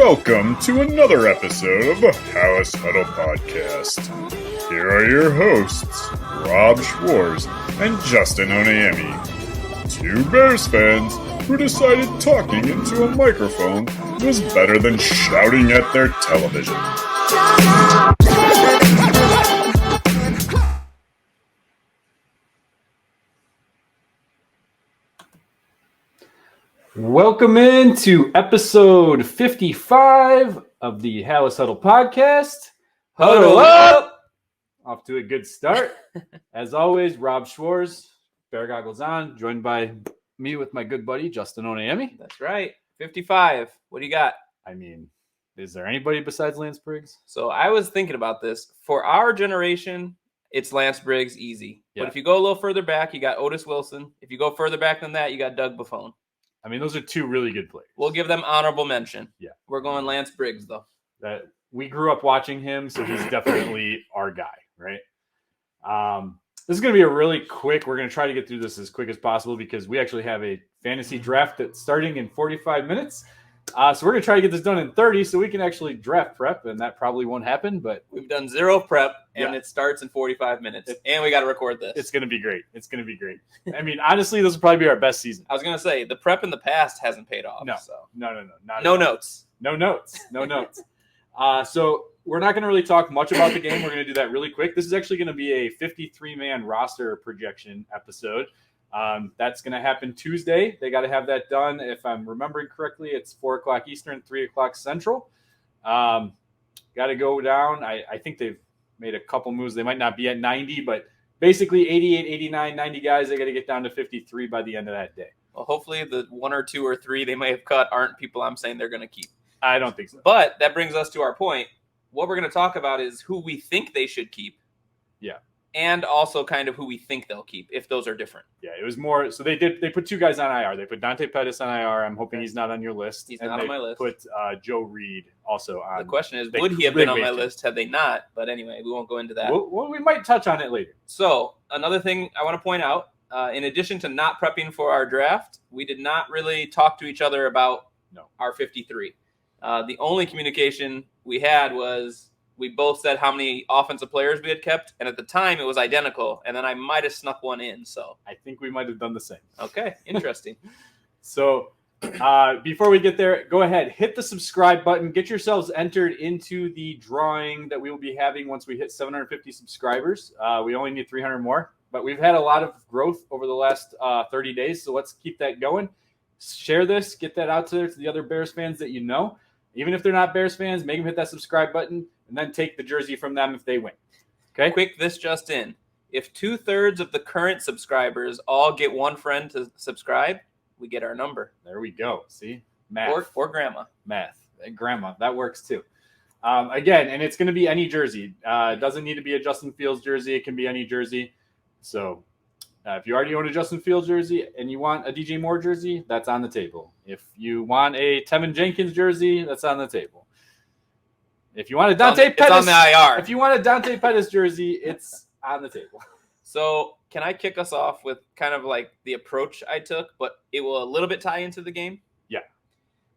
Welcome to another episode of the House Huddle Podcast. Here are your hosts, Rob Schwartz and Justin Onayemi, two Bears fans who decided talking into a microphone was better than shouting at their television. Welcome into episode 55 of the House Huddle Podcast. Huddle up! Off to a good start. As always, Rob Schwartz, Bear Goggles on, joined by me with my good buddy, Justin Onayemi. That's right. 55. What do you got? I mean, is there anybody besides Lance Briggs? So I was thinking about this. For our generation, it's Lance Briggs easy. Yeah. But if you go a little further back, you got Otis Wilson. If you go further back than that, you got Doug Buffone. I mean, those are two really good players. We'll give them honorable mention. Yeah. We're going Lance Briggs, though. We grew up watching him, so he's definitely our guy, right? This is going to be a really quick. We're going to try to get through this as quick as possible because we actually have a fantasy draft that's starting in 45 minutes. So we're going to try to get this done in 30 so we can actually draft prep, and that probably won't happen. But we've done zero prep, and It starts in 45 minutes, and we got to record this. It's going to be great. It's going to be great. I mean, honestly, this will probably be our best season. I was going to say, the prep in the past hasn't paid off. No, so. No notes. No notes. So we're not going to really talk much about the game. We're going to do that really quick. This is actually going to be a 53-man roster projection episode. That's going to happen Tuesday. They got to have that done. If I'm remembering correctly, it's 4:00 Eastern, 3:00 Central. Got to go down. I think they've made a couple moves. They might not be at 90, but basically 88, 89, 90 guys, they got to get down to 53 by the end of that day. Well, hopefully the one or two or three they may have cut aren't people I'm saying they're going to keep. I don't think so. But that brings us to our point. What we're going to talk about is who we think they should keep. Yeah. And also kind of who we think they'll keep, if those are different. Yeah, it was more. So they put two guys on IR. They put Dante Pettis on IR. I'm hoping he's not on your list. He's not on my list. Put Joe Reed also on. The question is, would he have been on my list had they not? But anyway, we won't go into that. Well, we might touch on it later. So another thing I want to point out, in addition to not prepping for our draft, we did not really talk to each other about our 53. The only communication we had was we both said how many offensive players we had kept, and at the time it was identical, and then I might have snuck one in. So I think we might have done the same. Okay, interesting. So before we get there, go ahead, hit the subscribe button, get yourselves entered into the drawing that we will be having once we hit 750 subscribers. We only need 300 more, but we've had a lot of growth over the last 30 days, so let's keep that going. Share this, get that out to the other Bears fans that you know. Even if they're not Bears fans, make them hit that subscribe button and then take the jersey from them if they win. Okay? Quick, this just in. If 2/3 of the current subscribers all get one friend to subscribe, we get our number. There we go. See? Math. Or grandma. Math. Grandma. That works too. Again, and it's going to be any jersey. It doesn't need to be a Justin Fields jersey. It can be any jersey. So if you already own a Justin Fields jersey and you want a DJ Moore jersey, that's on the table. If you want a Tevin Jenkins jersey, that's on the table. If you want a Dante Pettis, it's on the IR. If you want a Dante Pettis jersey, it's on the table. So can I kick us off with kind of like the approach I took, but it will a little bit tie into the game? Yeah.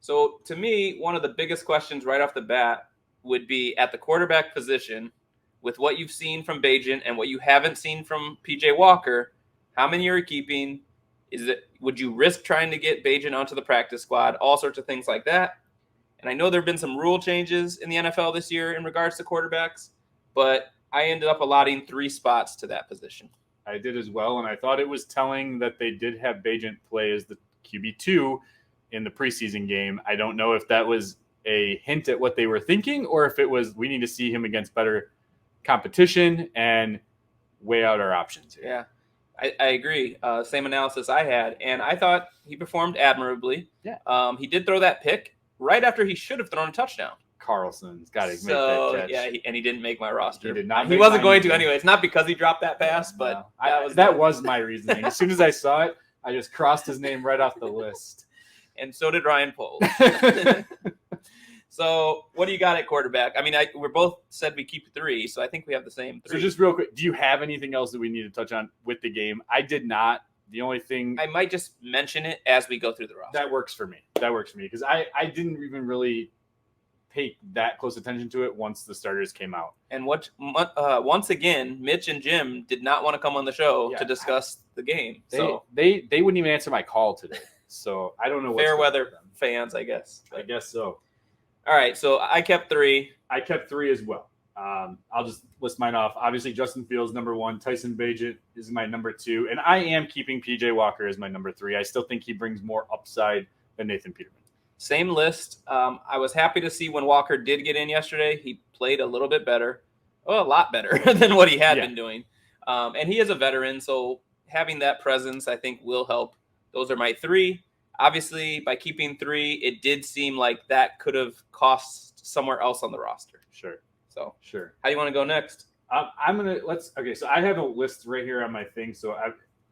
So to me, one of the biggest questions right off the bat would be at the quarterback position, with what you've seen from Bagent and what you haven't seen from PJ Walker, how many are you keeping? Would you risk trying to get Bagent onto the practice squad? All sorts of things like that. And I know there have been some rule changes in the NFL this year in regards to quarterbacks, but I ended up allotting 3 spots to that position. I did as well, and I thought it was telling that they did have Bagent play as the QB2 in the preseason game. I don't know if that was a hint at what they were thinking or if it was we need to see him against better competition and weigh out our options here. Yeah. I agree. Same analysis I had, and I thought he performed admirably. Yeah. He did throw that pick right after he should have thrown a touchdown. Carlson's got to make that catch. Yeah, and he didn't make my roster. He did not. He wasn't going to anyway. It's not because he dropped that pass, but that was my reasoning. As soon as I saw it, I just crossed his name right off the list. And so did Ryan Poles. So what do you got at quarterback? I mean, we both said we keep 3, so I think we have the same 3. So just real quick, do you have anything else that we need to touch on with the game? I did not. The only thing I might just mention it as we go through the roster. That works for me because I didn't even really pay that close attention to it once the starters came out. And once again, Mitch and Jim did not want to come on the show to discuss the game. They wouldn't even answer my call today. So I don't know what's fair going weather on. fans, I guess. I guess so. All right, so I kept 3. I kept 3 as well. I'll just list mine off. Obviously, Justin Fields, number 1. Tyson Bagent is my number 2. And I am keeping PJ Walker as my number 3. I still think he brings more upside than Nathan Peterman. Same list. I was happy to see when Walker did get in yesterday. He played a little bit better. Oh, a lot better than what he had been doing. And he is a veteran, so having that presence, I think, will help. Those are my 3. Obviously, by keeping 3, it did seem like that could have cost somewhere else on the roster. Sure. So, sure. How do you want to go next? So I have a list right here on my thing. So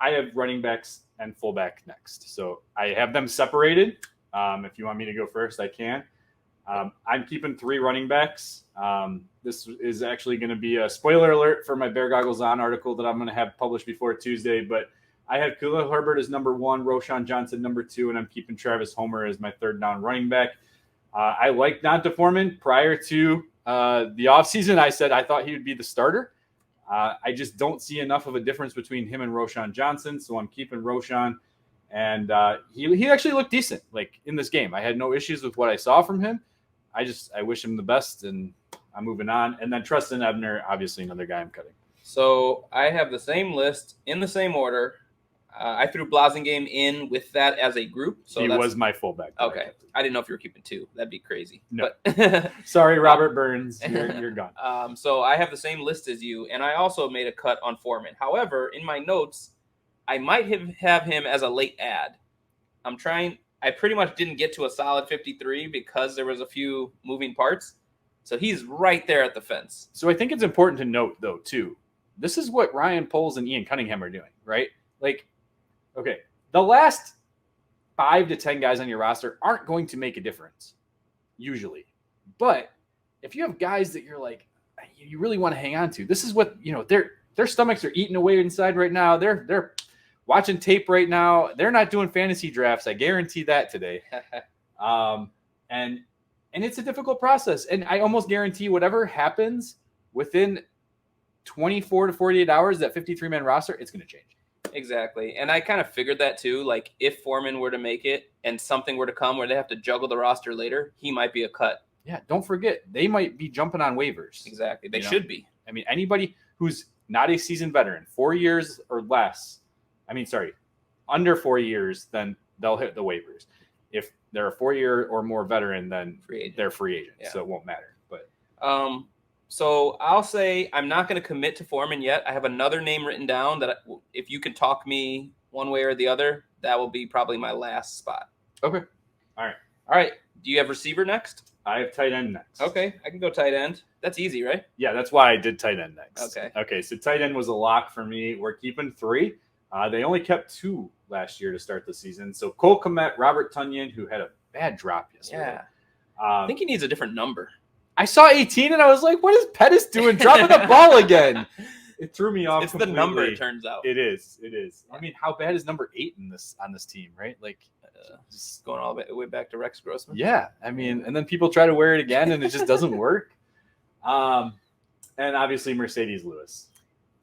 I have running backs and fullback next. So I have them separated. If you want me to go first, I can. I'm keeping 3 running backs. This is actually going to be a spoiler alert for my Bear Goggles On article that I'm going to have published before Tuesday. But I have Khalil Herbert as number 1, Roshan Johnson number 2, and I'm keeping Travis Homer as my 3rd down running back. I like D'Onta Foreman. Prior to the offseason, I said I thought he would be the starter. I just don't see enough of a difference between him and Roshan Johnson, so I'm keeping Roshan. And he actually looked decent, like in this game. I had no issues with what I saw from him. I wish him the best, and I'm moving on. And then Treston Ebner, obviously another guy I'm cutting. So I have the same list in the same order. I threw Blasingame in with that as a group. So he was my fullback. Okay. I didn't know if you were keeping 2. That'd be crazy. No. But sorry, Robert Burns. You're gone. So I have the same list as you, and I also made a cut on Foreman. However, in my notes, I might have him as a late add. I pretty much didn't get to a solid 53 because there was a few moving parts. So he's right there at the fence. So I think it's important to note, though, too, this is what Ryan Poles and Ian Cunningham are doing, right? Like, okay, the last 5 to 10 guys on your roster aren't going to make a difference, usually. But if you have guys that you're like, you really want to hang on to, this is what, their stomachs are eating away inside right now. They're watching tape right now. They're not doing fantasy drafts. I guarantee that today. And it's a difficult process. And I almost guarantee whatever happens within 24 to 48 hours, that 53-man roster, it's going to change. Exactly. And I kind of figured that too. Like if Foreman were to make it and something were to come where they have to juggle the roster later, he might be a cut. Yeah, don't forget, they might be jumping on waivers. Exactly. They should be. I mean, anybody who's not a seasoned veteran, 4 years or less, under 4 years, then they'll hit the waivers. If they're a 4-year or more veteran, then they're free agents, so it won't matter. But so I'll say I'm not going to commit to Foreman yet. I have another name written down that if you can talk me one way or the other, that will be probably my last spot. Okay. All right. Do you have receiver next? I have tight end next. Okay. I can go tight end. That's easy, right? Yeah, that's why I did tight end next. Okay, so tight end was a lock for me. We're keeping 3. They only kept 2 last year to start the season. So Cole Kmet, Robert Tonyan, who had a bad drop yesterday. Yeah. I think he needs a different number. I saw 18 and I was like, what is Pettis doing dropping the ball again? It threw me off. It's completely. The number, it turns out. It is. I mean, how bad is number 8 on this team, right? Like, just going all the way back to Rex Grossman. Yeah. I mean, and then people try to wear it again and it just doesn't work. And obviously Mercedes Lewis.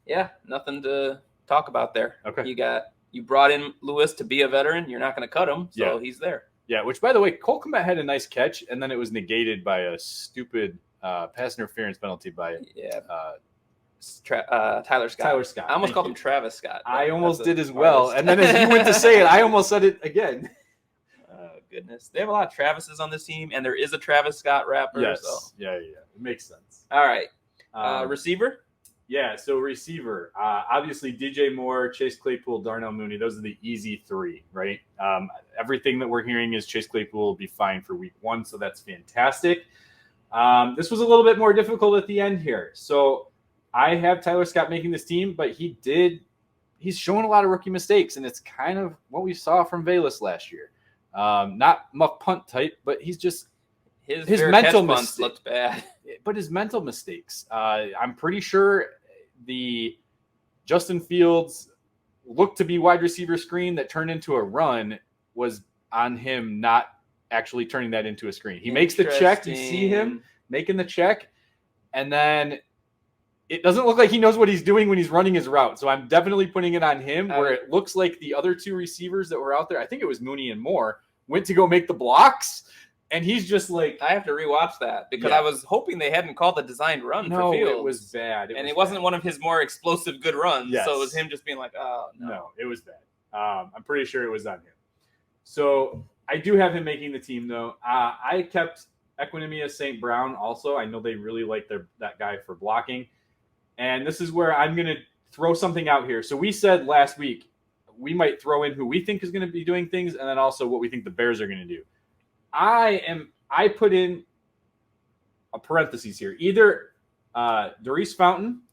Yeah, nothing to talk about there. Okay. You brought in Lewis to be a veteran. You're not going to cut him, so he's there. Yeah, which, by the way, Cole Kmet had a nice catch, and then it was negated by a stupid pass interference penalty by Tyler Scott. Tyler Scott. I almost called him Travis Scott. I almost did as well. And then as you went to say it, I almost said it again. Oh, goodness. They have a lot of Travises on this team, and there is a Travis Scott rapper. Yes. So. Yeah. It makes sense. All right. Receiver? Yeah, so receiver. Obviously, DJ Moore, Chase Claypool, Darnell Mooney. Those are the easy 3, right? Everything that we're hearing is Chase Claypool will be fine for week 1, so that's fantastic. This was a little bit more difficult at the end here. So I have Tyler Scott making this team, but he's showing a lot of rookie mistakes, and it's kind of what we saw from Velus last year. Not muff punt type, but he's just his mental mistakes looked bad. But his mental mistakes. I'm pretty sure the Justin Fields looked to be wide receiver screen that turned into a run was on him not actually turning that into a screen. He makes the check. You see him making the check, and then it doesn't look like he knows what he's doing when he's running his route. So I'm definitely putting it on him, where it looks like the other two receivers that were out there, I think it was Mooney and Moore, went to go make the blocks, and he's just like... I have to rewatch that because I was hoping they hadn't called the designed run for Fields. No, it was bad. It wasn't one of his more explosive good runs, so it was him just being like, oh, no. No, it was bad. I'm pretty sure it was on him. So I do have him making the team, though. I kept Equinemius St. Brown also. I know they really like that guy for blocking. And this is where I'm going to throw something out here. So we said last week we might throw in who we think is going to be doing things, and then also what we think the Bears are going to do. I put in a parenthesis here, either Doris Fountain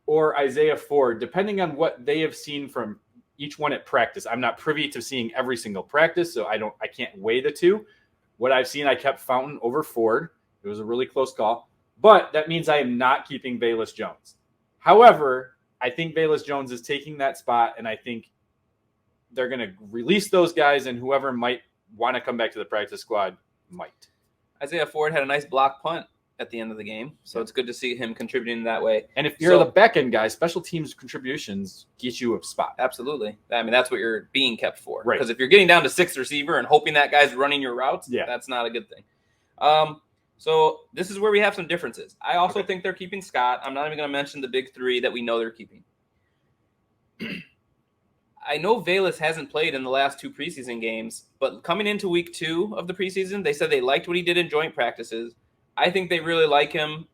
or Isaiah Ford, depending on what they have seen from each one at practice. I'm not privy to seeing every single practice, so I can't weigh the two. What I've seen, I kept Fountain over Ford. It was a really close call. But that means I am not keeping Velus Jones. However, I think Velus Jones is taking that spot, and I think they're going to release those guys, and whoever might want to come back to the practice squad might. Isaiah Ford had a nice block punt at the end of the game, so it's good to see him contributing that way. And if you're the back end guy, special teams contributions get you a spot. Absolutely. I mean, that's what you're being kept for. Right. Because if you're getting down to sixth receiver and hoping that guy's running your routes, that's not a good thing. So this is where we have some differences. I also think they're keeping Scott. I'm not even going to mention the big three that we know they're keeping. I know Velus hasn't played in the last two preseason games, but coming into week 2 of the preseason, they said they liked what he did in joint practices. I think they really like him.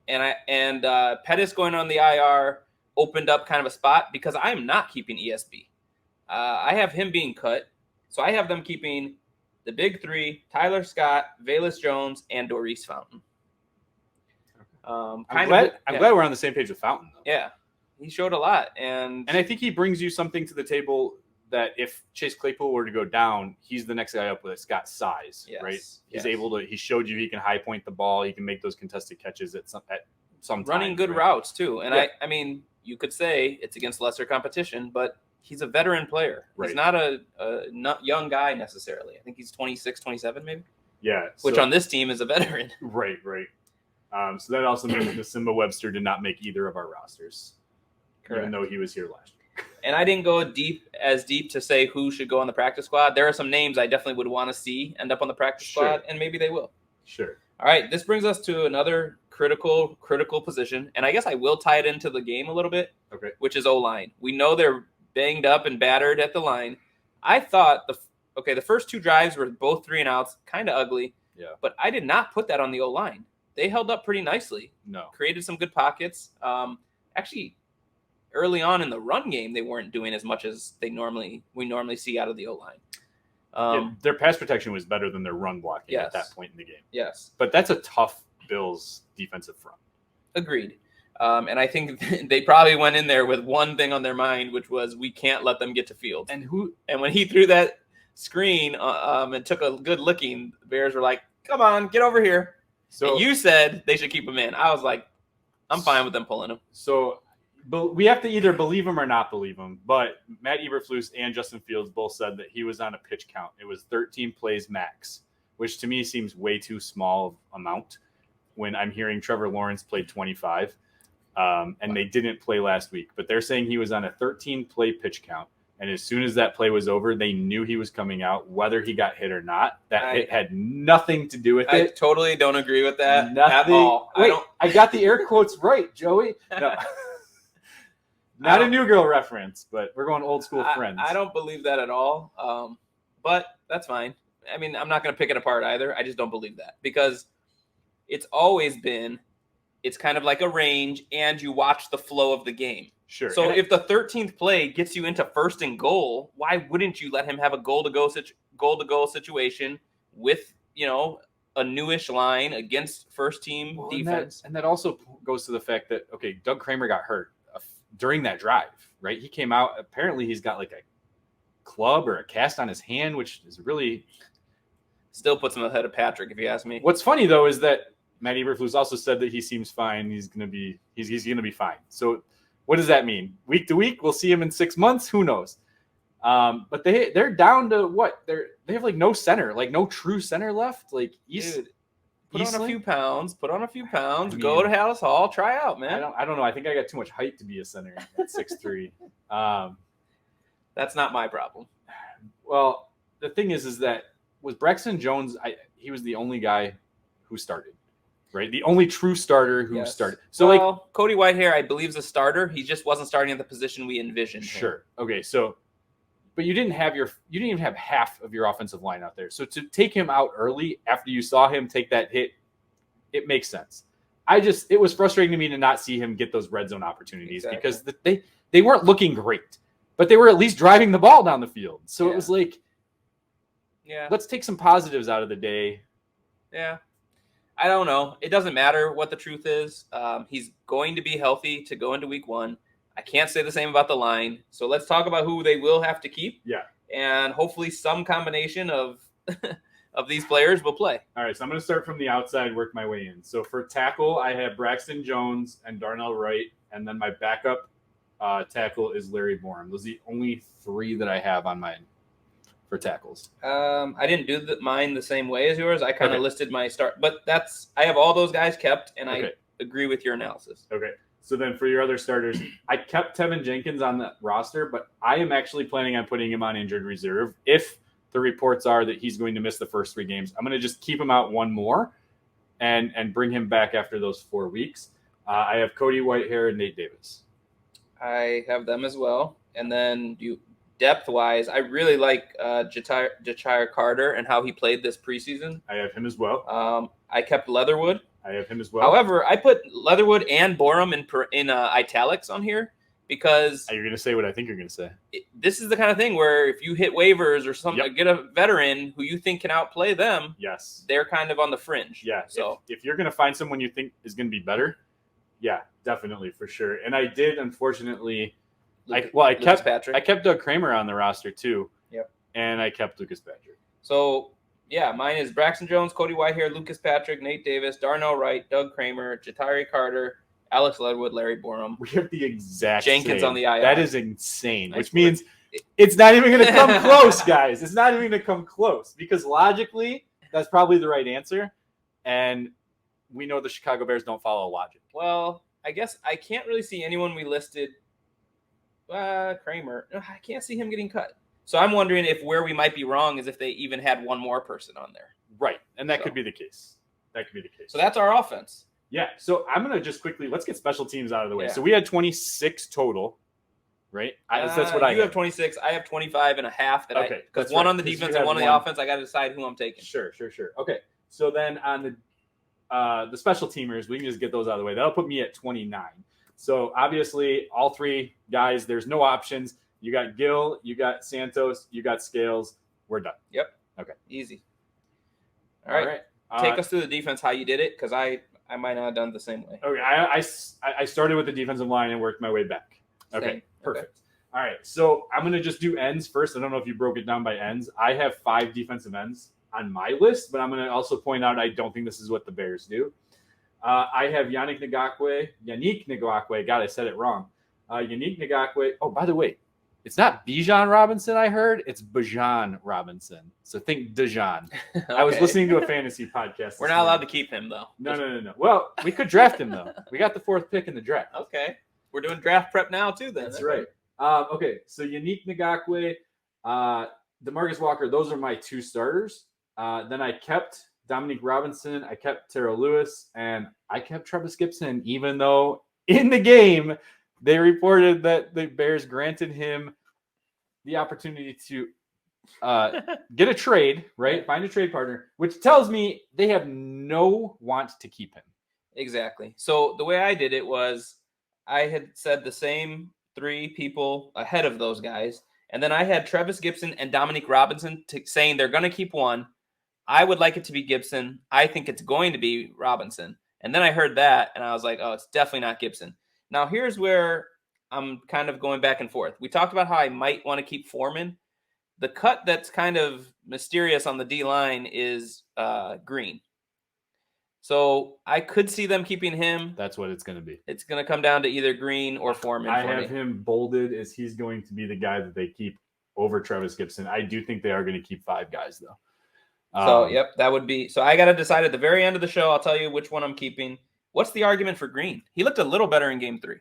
And Pettis going on the IR opened up kind of a spot because I'm not keeping ESB. I have him being cut. So I have them keeping the big three: Tyler Scott, Velus Jones, and Doris Fountain. I'm glad we're on the same page with Fountain, though. Yeah, he showed a lot, and I think he brings you something to the table that if Chase Claypool were to go down, he's the next guy up that's got size, right? He's able to. He showed you he can high point the ball. He can make those contested catches at some time, running good routes too. And I mean, you could say it's against lesser competition, but he's a veteran player. Right. He's not a not young guy necessarily. I think he's 26, 27 maybe. Yeah. Which on this team is a veteran. Right. So that also means that Simba Webster did not make either of our rosters. Correct. Even though he was here last year. And I didn't go deep to say who should go on the practice squad. There are some names I definitely would want to see end up on the practice squad, and maybe they will. Sure. All right, this brings us to another critical position, and I guess I will tie it into the game a little bit, which is O-line. We know they're banged up and battered at the line. I thought the first two drives were both 3-and-outs, kind of ugly. Yeah. But I did not put that on the O-line. They held up pretty nicely. No. Created some good pockets. Actually, early on in the run game, they weren't doing as much as we normally see out of the O-line. Their pass protection was better than their run blocking at that point in the game. Yes. But that's a tough Bills defensive front. Agreed. And I think they probably went in there with one thing on their mind, which was we can't let them get to field. And when he threw that screen and took a good licking, the Bears were like, come on, get over here. So and you said they should keep him in. I was like, I'm fine with them pulling him. So but we have to either believe him or not believe him. But Matt Eberflus and Justin Fields both said that he was on a pitch count. It was 13 plays max, which to me seems way too small of amount when I'm hearing Trevor Lawrence played 25. And they didn't play last week, but they're saying he was on a 13-play pitch count. And as soon as that play was over, they knew he was coming out, whether he got hit or not. Hit had nothing to do with it. I totally don't agree with that at all. Wait, I got the air quotes right, Joey. No. Not a New Girl reference, but we're going old school friends. I don't believe that at all, but that's fine. I mean, I'm not going to pick it apart either. I just don't believe that because it's always been it's kind of like a range, and you watch the flow of the game. Sure. So if the 13th play gets you into 1st and goal, why wouldn't you let him have a goal-to-goal situation with, a newish line against first-team defense? And that also goes to the fact that, Doug Kramer got hurt during that drive, right? He came out. Apparently, he's got like a club or a cast on his hand, which is really still puts him ahead of Patrick, if you ask me. What's funny though is that Matt Eberflus also said that he seems fine. He's gonna be fine. So what does that mean? Week to week, we'll see him in 6 months. Who knows? But they're down to what? They have like no center, like no true center left. Like Dude, put on a few pounds. I mean, Go to Hallis Hall. Try out, man. I don't know. I think I got too much height to be a center at 6'3". That's not my problem. Well, the thing is that with Braxton Jones, he was the only guy who started, right? The only true starter who started. So Cody Whitehair, I believe, is a starter. He just wasn't starting at the position we envisioned. Sure. Okay. So, but you didn't even have half of your offensive line out there. So to take him out early after you saw him take that hit, it makes sense. It was frustrating to me to not see him get those red zone opportunities because they weren't looking great, but they were at least driving the ball down the field. So it was like, let's take some positives out of the day. Yeah. I don't know. It doesn't matter what the truth is. He's going to be healthy to go into week 1. I can't say the same about the line. So let's talk about who they will have to keep. Yeah. And hopefully some combination of of these players will play. All right, so I'm going to start from the outside, work my way in. So for tackle, I have Braxton Jones and Darnell Wright, and then my backup tackle is Larry Borum. Those are the only 3 that I have on mine for tackles. I didn't do mine the same way as yours. I kind of listed my start, but I have all those guys kept, and I agree with your analysis. Okay. So then for your other starters, I kept Tevin Jenkins on the roster, but I am actually planning on putting him on injured reserve. If the reports are that he's going to miss the first 3 games, I'm going to just keep him out 1 more and bring him back after those 4 weeks. I have Cody Whitehair and Nate Davis. I have them as well. And then depth-wise, I really like Ja'Tyre Carter and how he played this preseason. I have him as well. I kept Leatherwood. I have him as well. However, I put Leatherwood and Borum in italics on here because you're going to say what I think you're going to say. This is the kind of thing where if you hit waivers or something, get a veteran who you think can outplay them. Yes, they're kind of on the fringe. Yeah. So if you're going to find someone you think is going to be better, yeah, definitely for sure. And I did, unfortunately. I kept Doug Kramer on the roster too. Yep. And I kept Lucas Patrick. So mine is Braxton Jones, Cody Whitehair, Lucas Patrick, Nate Davis, Darnell Wright, Doug Kramer, Ja'Tyre Carter, Alex Leatherwood, Larry Borum. We have the exact Jenkins same. on the IR. That is insane, which means it's not even going to come close, guys. It's not even going to come close because logically, that's probably the right answer. And we know the Chicago Bears don't follow logic. Well, I guess I can't really see anyone we listed. Kramer, I can't see him getting cut. So I'm wondering if where we might be wrong is if they even had 1 more person on there. Right, and that could be the case. So that's our offense. Yeah, so I'm going to just quickly, let's get special teams out of the way. Yeah. So we had 26 total, right? That's what you have 26. I have 25 and a half. Because one on the defense and one on the offense, I got to decide who I'm taking. Sure. Okay, so then on the special teamers, we can just get those out of the way. That'll put me at 29. So obviously, all 3 guys, there's no options. You got Gill, you got Santos, you got Scales. We're done. Yep. Okay. Easy. All right. Take us through the defense, how you did it, because I might not have done it the same way. Okay. I started with the defensive line and worked my way back. Okay. Perfect. All right. So I'm going to just do ends first. I don't know if you broke it down by ends. I have 5 defensive ends on my list, but I'm going to also point out I don't think this is what the Bears do. I have Yannick Ngakoue. God, I said it wrong. Yannick Ngakoue. Oh, by the way, it's not Bijan Robinson, I heard. It's Bijan Robinson. So think Dijon. Okay. I was listening to a fantasy podcast. We're not allowed to keep him, though. No. Well, we could draft him, though. We got the 4th pick in the draft. Okay. We're doing draft prep now, too, then. That's right. Okay, so Yannick Ngakoue, DeMarcus Walker, those are my 2 starters. Then I kept Dominique Robinson, I kept Terrell Lewis, and I kept Travis Gibson, even though in the game they reported that the Bears granted him the opportunity to get a trade, right? Find a trade partner, which tells me they have no want to keep him. Exactly. So the way I did it was I had said the same 3 people ahead of those guys, and then I had Travis Gibson and Dominique Robinson saying they're going to keep one. I would like it to be Gibson. I think it's going to be Robinson. And then I heard that, and I was like, oh, it's definitely not Gibson. Now, here's where I'm kind of going back and forth. We talked about how I might want to keep Foreman. The cut that's kind of mysterious on the D-line is Green. So I could see them keeping him. That's what it's going to be. It's going to come down to either Green or Foreman. I have him bolded as he's going to be the guy that they keep over Travis Gibson. I do think they are going to keep 5 guys, though. So, yep, that would be – so I got to decide at the very end of the show. I'll tell you which one I'm keeping. What's the argument for Green? He looked a little better in Game 3.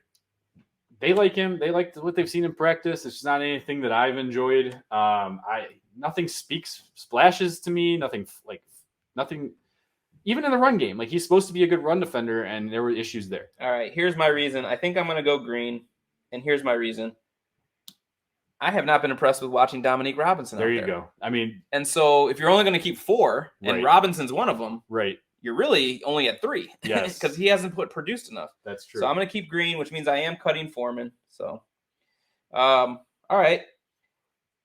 They like him. They like what they've seen in practice. It's not anything that I've enjoyed. Nothing splashes to me. Nothing. Even in the run game, like he's supposed to be a good run defender, and there were issues there. All right, here's my reason. I think I'm going to go Green, and here's my reason. I have not been impressed with watching Dominique Robinson. There you go. I mean, and so if you're only going to keep 4, and right. Robinson's one of them, right? You're really only at 3, yes, because he hasn't produced enough. That's true. So I'm going to keep Green, which means I am cutting Foreman. So, all right.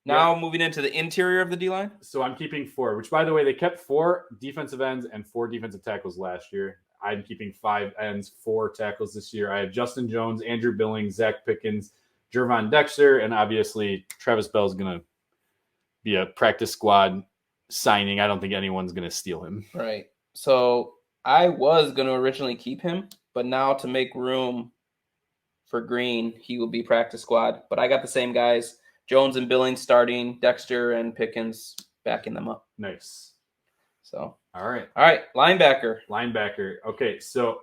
Now moving into the interior of the D-line. So I'm keeping 4, which, by the way, they kept 4 defensive ends and 4 defensive tackles last year. I'm keeping 5 ends, 4 tackles this year. I have Justin Jones, Andrew Billings, Zach Pickens, Jervon Dexter, and obviously Travis Bell's going to be a practice squad signing. I don't think anyone's going to steal him. Right. So I was going to originally keep him, but now to make room for Green, he will be practice squad. But I got the same guys, Jones and Billings starting, Dexter and Pickens backing them up. Nice. So, all right. Linebacker. Okay, so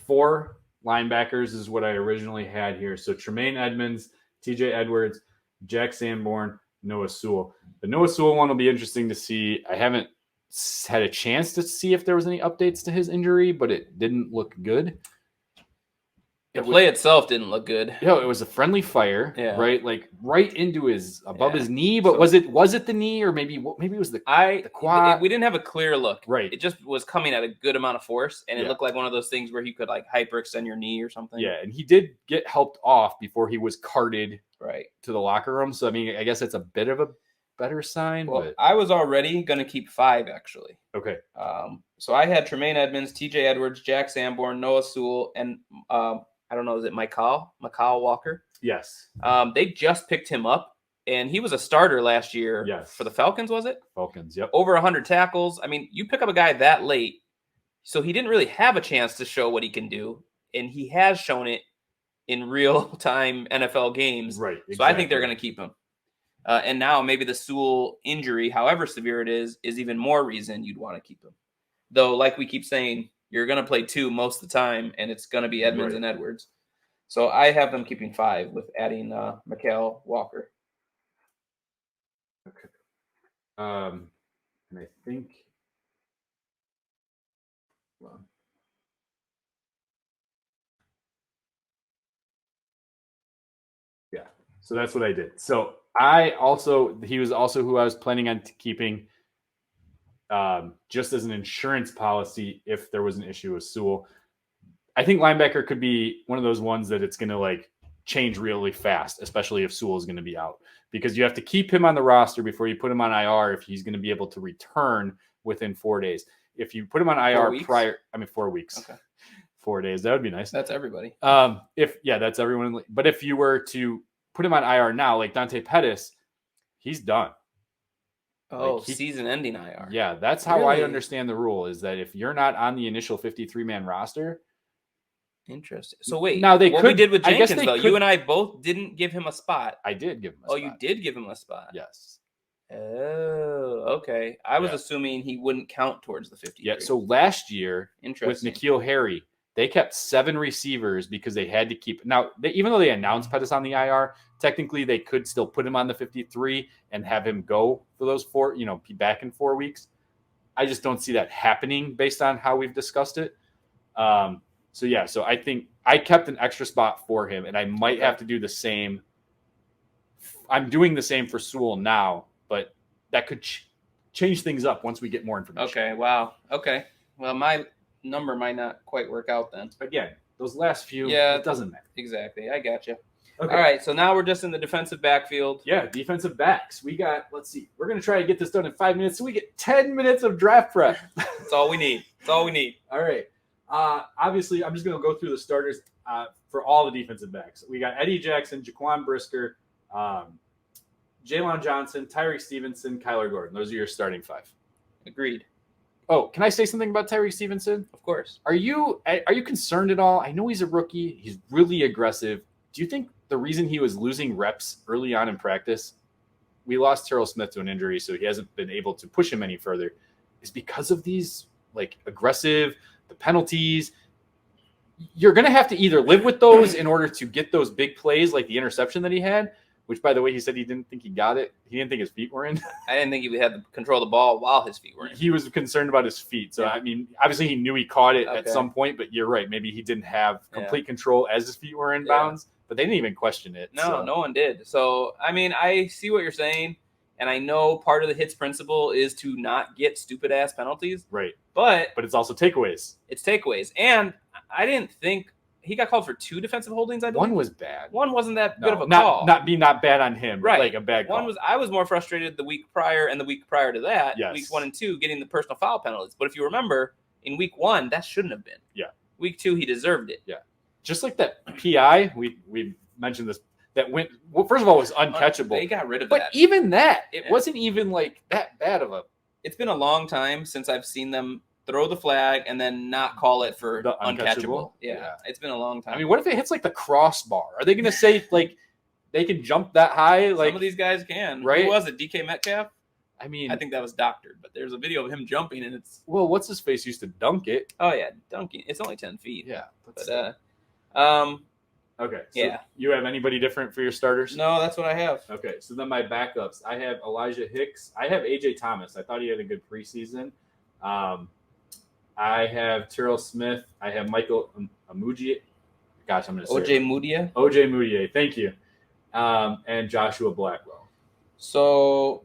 4 linebackers is what I originally had here. So Tremaine Edmonds, TJ Edwards, Jack Sanborn, Noah Sewell. The Noah Sewell one will be interesting to see. I haven't had a chance to see if there was any updates to his injury, but it didn't look good. The play itself didn't look good. It was a friendly fire, right? Like right into his his knee. But was it the knee, or maybe it was the quad? We didn't have a clear look. Right. It just was coming at a good amount of force, and it looked like one of those things where he could like hyperextend your knee or something. Yeah, and he did get helped off before he was carted right to the locker room. So I mean, I guess it's a bit of a better sign. Well, but I was already going to keep 5 actually. Okay. So I had Tremaine Edmonds, TJ Edwards, Jack Sanborn, Noah Sewell, and I don't know, is it Mikal Walker? Yes. They just picked him up, and he was a starter last year for the Falcons, was it? Falcons, yep. Over 100 tackles. I mean, you pick up a guy that late, so he didn't really have a chance to show what he can do, and he has shown it in real-time NFL games. Right, exactly. So I think they're going to keep him. And now maybe the Sewell injury, however severe it is even more reason you'd want to keep him. Though, like we keep saying, you're going to play 2 most of the time, and it's going to be Edmonds and Edwards. So I have them keeping 5 with adding Mikal Walker. Okay. And I think – well, yeah. So that's what I did. So he was also who I was planning on keeping just as an insurance policy if there was an issue with Sewell. I think linebacker could be one of those ones that it's going to like change really fast, especially if Sewell is going to be out, because you have to keep him on the roster before you put him on IR if he's going to be able to return within 4 days. If you put him on IR 4 weeks. Okay. 4 days. That would be nice. That's everybody. That's everyone. But if you were to put him on IR now, like Dante Pettis, he's done. Oh, season-ending IR. Yeah, that's how I understand the rule, is that if you're not on the initial 53-man roster. Interesting. So wait, now we did with Jenkins, though, you and I both didn't give him a spot. I did give him a spot. Oh, you did give him a spot? Yes. Oh, okay. I was assuming he wouldn't count towards the 53. Yeah, so last year with N'Keal Harry, they kept 7 receivers because they had to keep. Now, even though they announced Pettis on the IR, technically they could still put him on the 53 and have him go for those 4, be back in 4 weeks. I just don't see that happening based on how we've discussed it. So I think I kept an extra spot for him, and I might have to do the same. I'm doing the same for Sewell now, but that could change things up once we get more information. Okay, wow. Okay. Well, my number might not quite work out then. Again, those last few, it doesn't matter. Exactly. I got you. Okay. All right, so now we're just in the defensive backfield. Yeah, defensive backs. We got, let's see, we're going to try to get this done in 5 minutes, so we get 10 minutes of draft prep. That's all we need. All right. Obviously, I'm just going to go through the starters for all the defensive backs. We got Eddie Jackson, Jaquan Brisker, Jalen Johnson, Tyreek Stevenson, Kyler Gordon. Those are your starting 5. Agreed. Oh, can I say something about Tyreek Stevenson? Of course. Are you concerned at all? I know he's a rookie. He's really aggressive. Do you think the reason he was losing reps early on in practice, we lost Terrell Smith to an injury, so he hasn't been able to push him any further, is because of these like aggressive, the penalties. You're going to have to either live with those in order to get those big plays like the interception that he had, which, by the way, he said he didn't think he got it. He didn't think his feet were in. I didn't think he would have to control the ball while his feet were in. He was concerned about his feet. So, Yeah. I mean, obviously he knew he caught it at Okay. some point, but you're right. Maybe he didn't have complete control as his feet were in bounds, but they didn't even question it. No, no one did. So, I mean, I see what you're saying, and I know part of the hits principle is to not get stupid-ass penalties. Right. But it's also takeaways. It's takeaways. And I didn't think – he got called for 2 defensive holdings, I believe. One was bad. One wasn't that good of a call. call. Not bad on him, right? Like a bad call. I was more frustrated the week prior and the week prior to that, Yes. weeks 1 and 2, getting the personal foul penalties. But if you remember, in week 1, that shouldn't have been. Yeah. Week 2, he deserved it. Yeah. Just like that PI, we mentioned this, that went, well, first of all, was uncatchable. They got rid of but that. even that, it wasn't even like that bad of a. It's been a long time since I've seen them throw the flag and then not call it for The uncatchable? Yeah, it's been a long time. I mean, what if it hits like the crossbar? Are they going to say like they can jump that high? Like some of these guys can. Right? Who was it? DK Metcalf? I mean, I think that was doctored, but there's a video of him jumping and it's. Well, what's his face used to dunk it? Oh yeah, dunking. It's only 10 feet. Yeah, but okay. So yeah. You have anybody different for your starters? No, that's what I have. Okay, so then my backups, I have Elijah Hicks. I have AJ Thomas. I thought he had a good preseason. I have Terrell Smith. I have Michael Amuji. Gosh, I'm going to say OJ Moutier. Thank you. And Joshua Blackwell. So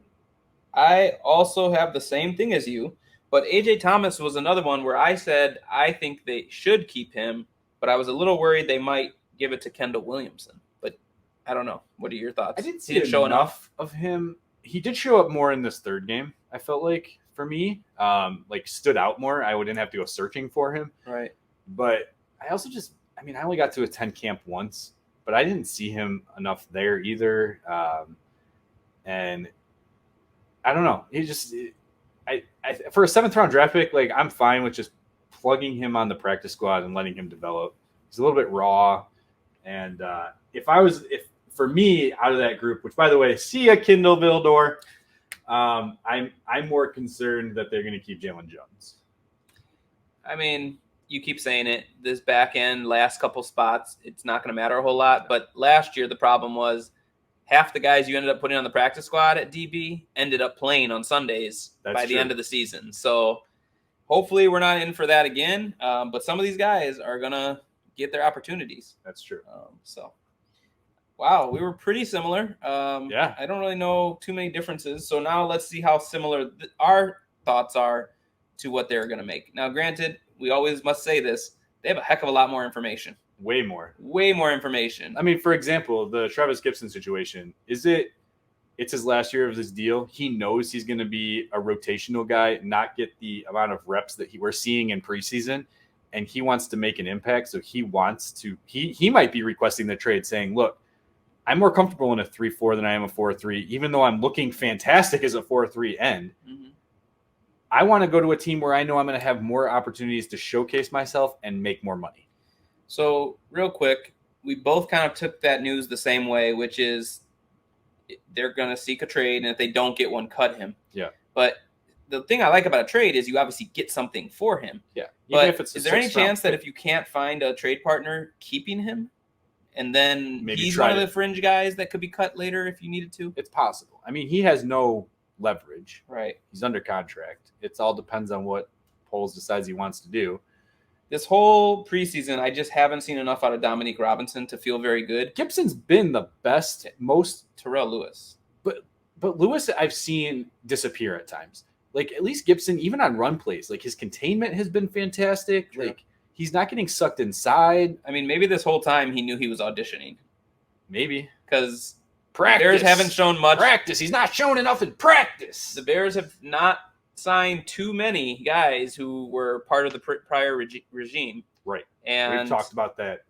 I also have the same thing as you, but AJ Thomas was another one where I said I think they should keep him, but I was a little worried they might give it to Kendall Williamson. But I don't know. What are your thoughts? I didn't see enough of him. He did show up more in this third game, I felt like. For me, like stood out more. I wouldn't have to go searching for him. Right. But I also I only got to attend camp once, but I didn't see him enough there either. And I don't know. He just, I for a 7th round draft pick, like I'm fine with just plugging him on the practice squad and letting him develop. He's a little bit raw. And if for me out of that group, which by the way, see ya, Kindle Vildor. I'm more concerned that they're going to keep Jalen Jones. I mean, you keep saying it. This back end, last couple spots, it's not going to matter a whole lot. But last year, the problem was half the guys you ended up putting on the practice squad at DB ended up playing on Sundays by the end of the season. So hopefully we're not in for that again. But some of these guys are going to get their opportunities. That's true. Wow, we were pretty similar. Yeah. I don't really know too many differences. So now let's see how similar our thoughts are to what they're going to make. Now, granted, we always must say this. They have a heck of a lot more information. Way more information. I mean, for example, the Travis Gibson situation, it's his last year of his deal. He knows he's going to be a rotational guy, not get the amount of reps that we're seeing in preseason. And he wants to make an impact. So he might be requesting the trade saying, look, I'm more comfortable in a 3-4 than I am a 4-3, even though I'm looking fantastic as a 4-3 end. Mm-hmm. I want to go to a team where I know I'm going to have more opportunities to showcase myself and make more money. So real quick, we both kind of took that news the same way, which is they're going to seek a trade, and if they don't get one, cut him. Yeah. But the thing I like about a trade is you obviously get something for him. Yeah. But if it's is there any chance that if you can't find a trade partner, keeping him? And then maybe he's one of the fringe guys that could be cut later if you needed to? It's possible. I mean, he has no leverage. Right. He's under contract. It all depends on what Poles decides he wants to do. This whole preseason, I just haven't seen enough out of Dominique Robinson to feel very good. Gibson's been the best, most Terrell Lewis. But Lewis I've seen disappear at times. Like at least Gibson, even on run plays, like his containment has been fantastic. True. Like he's not getting sucked inside. I mean, maybe this whole time he knew he was auditioning. Maybe. Because practice. Bears haven't shown much. Practice. He's not shown enough in practice. The Bears have not signed too many guys who were part of the prior regime. Right. And we've talked about that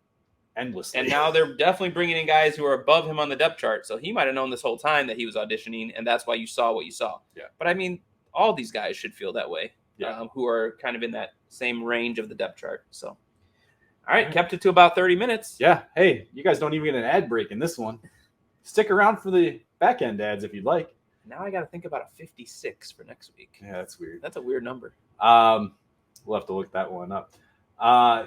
endlessly. And now they're definitely bringing in guys who are above him on the depth chart. So he might have known this whole time that he was auditioning, and that's why you saw what you saw. Yeah. But, I mean, all these guys should feel that way, yeah. Who are kind of in that same range of the depth chart. So, all All right, kept it to about 30 minutes. Yeah. Hey, you guys don't even get an ad break in this one. Stick around for the back end ads if you'd like. Now I got to think about a 56 for next week. Yeah, that's weird. That's a weird number. We'll have to look that one up.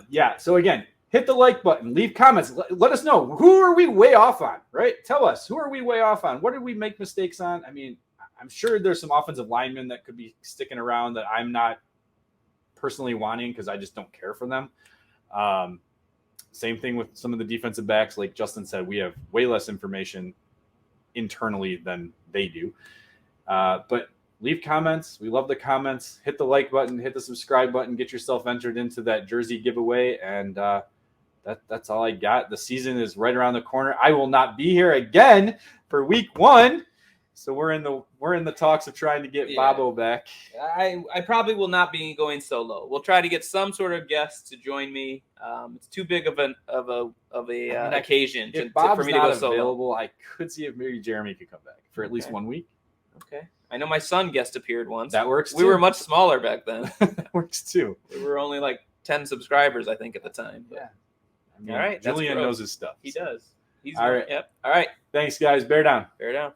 Yeah. So again, hit the like button, leave comments. Let us know, who are we way off on, right? Tell us, who are we way off on? What did we make mistakes on? I mean, I'm sure there's some offensive linemen that could be sticking around that I'm not personally wanting because I just don't care for them. Same thing with some of the defensive backs. Like Justin said, we have way less information internally than they do. But leave comments. We love the comments. Hit the like button, hit the subscribe button, get yourself entered into that jersey giveaway. And that's all I got. The season is right around the corner. I will not be here again for week 1. So we're in the talks of trying to get Bobo back. I probably will not be going solo. We'll try to get some sort of guest to join me. It's too big of an occasion if for Bob's me to not go solo. available, I could see if maybe Jeremy could come back for at least 1 week. Okay. I know my son guest appeared once. That works. We were much smaller back then. That works too. We were only like 10 subscribers, I think, at the time. But. Yeah. I mean, All right. Julian knows his stuff. He does. All right. Yep. All right. Thanks, guys. Bear down. Bear down.